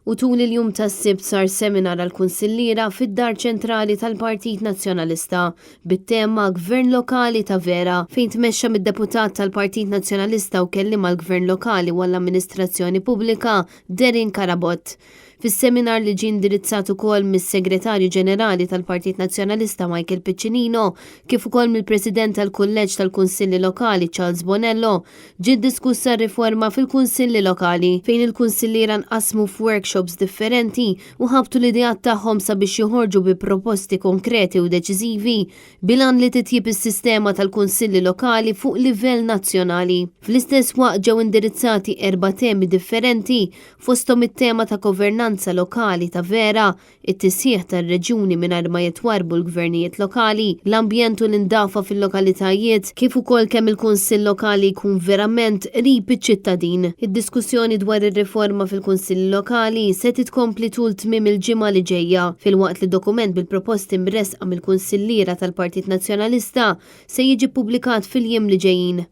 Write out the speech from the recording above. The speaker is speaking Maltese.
U tul il-jum tas-sibt sar seminar għall-Kunsilliera fid-Dar Ċentrali tal-Partit Nazzjonalista bit-tema Gvern Lokali ta' Vera fejn tmexxa mid-deputat tal-Partit Nazzjonalista u kelliem għall-Gvern Lokali u għall-Amministrazzjoni Pubblika Derin Karabott. Fis-seminar li ġie indirizzat ukoll mis-Segretarju Ġenerali tal-Partit Nazzjonalista Michael Piccinino kif ukoll mill-President tal-Kulleġġ tal-Kunsilli Lokali Charles Bonello ġiet diskussa riforma fil-Kunsilli Lokali fejn il-Kunsilliera nqasmu f'workshops differenti u ħabtu l-idejat tagħhom sabiex joħorġu bi proposti konkreti u deċiżivi bilan li titjib is-sistema tal-Kunsilli Lokali fuq livell nazzjonali. Fl-istess waqt ġew indirizzati 4 temi differenti fosthom it-tema ta' governanza lokali ta' Vera, it-tisjieħ tar-reġjuni mingħajr ma jitwarbu l-gvernijiet lokali, l-ambjent u l-indafa fil-lokalitajiet, kif ukoll kemm il-Kunsill Lokali jkun verament qrib iċ-ċittadin. Id-diskussjoni dwar ir-riforma fil-Kunsilli Lokali se titkompli tul tmiem il-ġimgħa li ġejja, filwaqt li dokument bil-proposti mresqa mill-Kunsilliera tal-Partit Nazzjonalista se jiġi ppubblikat fil-jiem li ġejjin.